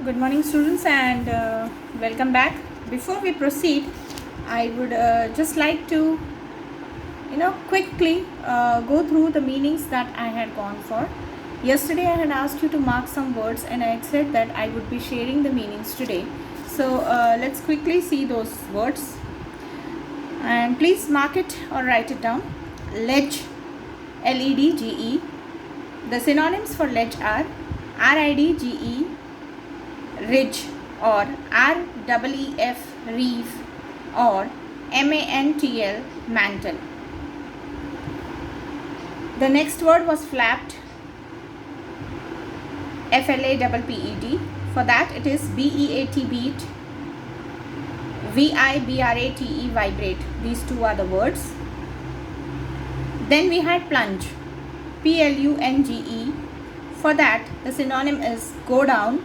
Good morning, students, and welcome back. Before we proceed, I would just like to, quickly go through the meanings that I had gone for. Yesterday, I had asked you to mark some words, and I had said that I would be sharing the meanings today. So let's quickly see those words, and please mark it or write it down. Ledge, Ledge. The synonyms for ledge are ridge, ridge, or reef, reef, or mantl, mantle. The next word was flapped, flapped. For that it is beat, beat, vibrate, vibrate. These two are the words. Then we had plunge, plunge. For that the synonym is go down,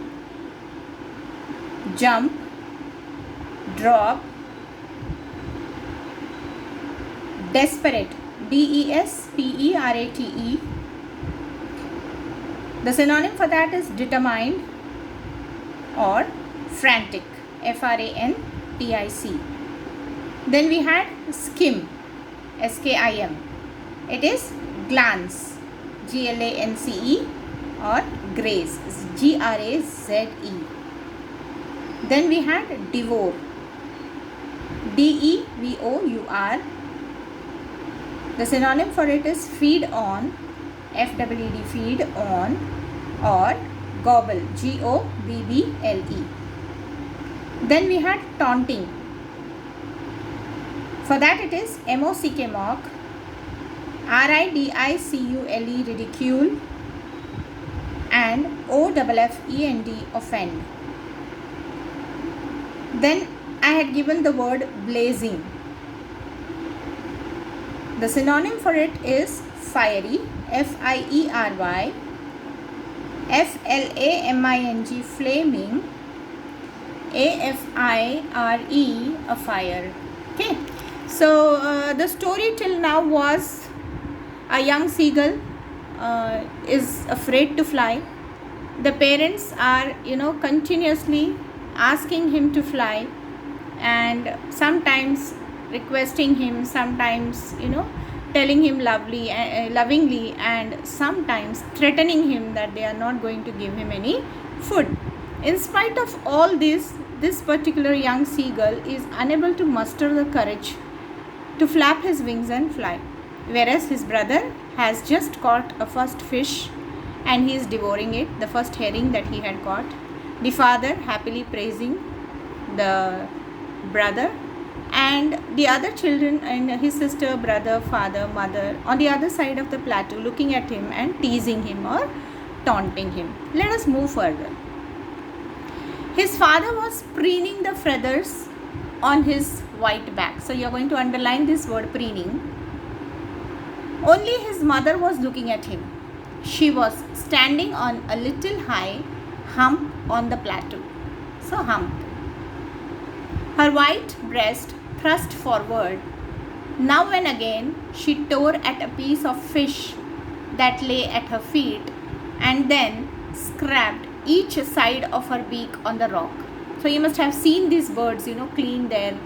jump, drop. Desperate, desperate. The synonym for that is determined or frantic, frantic. Then we had skim, skim. It is glance, glance, or graze, graze. Then we had devour, devour. The synonym for it is feed on, fwd, feed on, or gobble, gobble. Then we had taunting. For that it is mock, mock, ridicule, ridicule, and offend, offend. Then I had given the word blazing. The synonym for it is fiery, fiery, flaming, flaming, afire, a fire. Okay, so the story till now was a young seagull is afraid to fly. The parents are continuously asking him to fly, and sometimes requesting him, sometimes telling him lovingly, and sometimes threatening him that they are not going to give him any food. In spite of all this particular young seagull is unable to muster the courage to flap his wings and fly, whereas his brother has just caught a first fish and he is devouring it, the first herring that he had caught. The father happily praising the brother, and the other children and his sister, brother, father, mother on the other side of the plateau looking at him and teasing him or taunting him. Let us move further. His father was preening the feathers on his white back. So you are going to underline this word, preening. Only his mother was looking at him. She was standing on a little high hump on the plateau. So hump. Her white breast thrust forward. Now and again she tore at a piece of fish that lay at her feet, and then scraped each side of her beak on the rock. So you must have seen these birds, clean their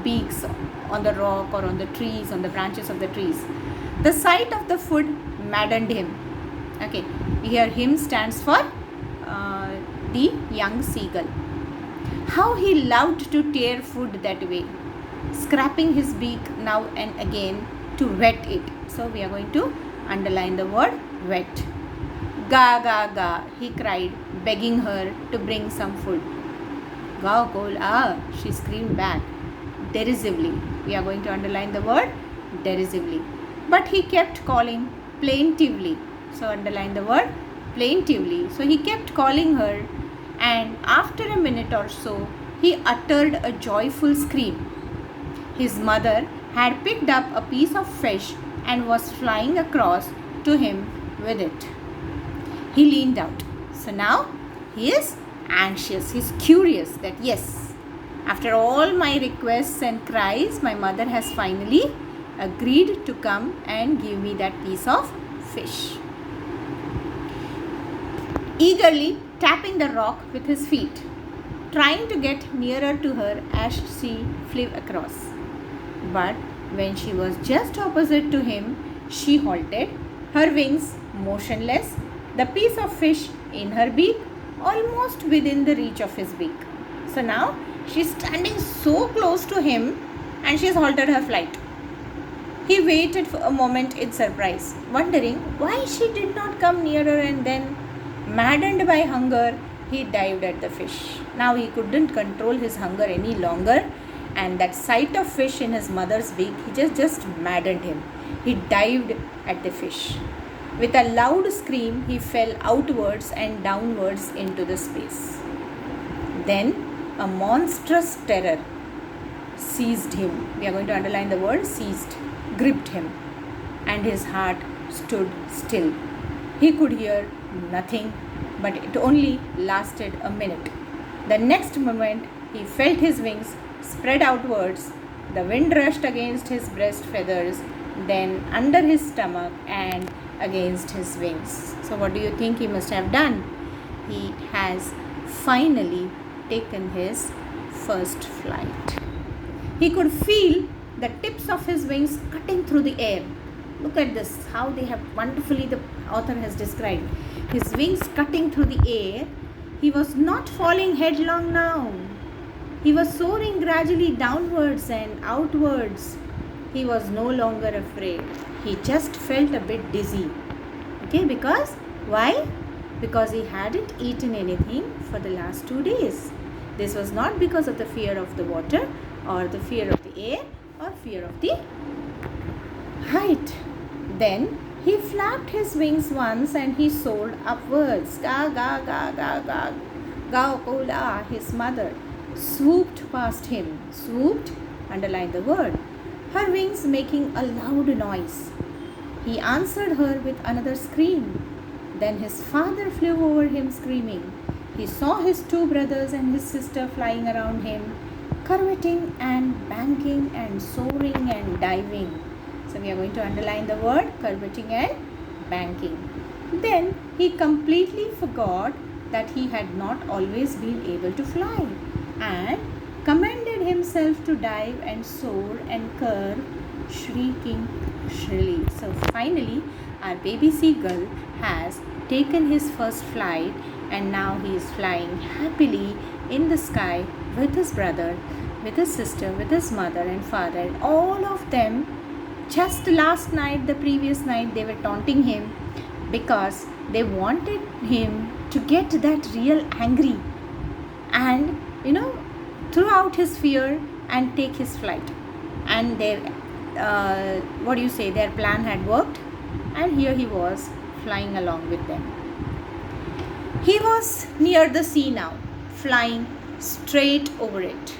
beaks on the rock or on the trees, on the branches of the trees. The sight of the food maddened him. Okay, here him stands for the young seagull. How he loved to tear food that way, scraping his beak now and again to wet it. So we are going to underline the word wet. Ga, ga, ga, he cried, begging her to bring some food. Ga, kol, ah, she screamed back, derisively. We are going to underline the word derisively. But he kept calling plaintively. So underline the word plaintively. So he kept calling her, and after a minute or so, he uttered a joyful scream. His mother had picked up a piece of fish and was flying across to him with it. He leaned out. So now he is anxious. He is curious that yes, after all my requests and cries, my mother has finally agreed to come and give me that piece of fish. Eagerly tapping the rock with his feet, trying to get nearer to her as she flew across. But when she was just opposite to him, she halted, her wings motionless, the piece of fish in her beak almost within the reach of his beak. So now she's standing so close to him and she's halted her flight. He waited for a moment in surprise, wondering why she did not come nearer, and then, maddened by hunger, he dived at the fish. Now he couldn't control his hunger any longer, and that sight of fish in his mother's beak, he just maddened him. He dived at the fish. With a loud scream, he fell outwards and downwards into the space. Then a monstrous terror seized him. We are going to underline the word seized. Gripped him, and his heart stood still. He could hear nothing, but it only lasted a minute. The next moment, he felt his wings spread outwards. The wind rushed against his breast feathers, then under his stomach and against his wings. So, what do you think he must have done? He has finally taken his first flight. He could feel the tips of his wings cutting through the air. Look at this, how they have wonderfully, the author has described. His wings cutting through the air. He was not falling headlong now. He was soaring gradually downwards and outwards. He was no longer afraid. He just felt a bit dizzy. Okay, because why? Because he hadn't eaten anything for the last 2 days. This was not because of the fear of the water or the fear of the air or fear of the height. Then he flapped his wings once and he soared upwards. Ga ga ga ga ga. Gaokola, his mother, swooped past him. Swooped, underline the word. Her wings making a loud noise. He answered her with another scream. Then his father flew over him screaming. He saw his 2 brothers and his sister flying around him, curveting and banking and soaring and diving. So we are going to underline the word curveting and banking. Then he completely forgot that he had not always been able to fly, and commended himself to dive and soar and curve, shrieking shrilly. So finally our baby seagull has taken his first flight, and now he is flying happily in the sky with his brother, with his sister, with his mother and father, and all of them. Just last night, the previous night, they were taunting him because they wanted him to get that real angry and throw out his fear and take his flight. And their their plan had worked, and here he was flying along with them. He was near the sea now, flying straight over it.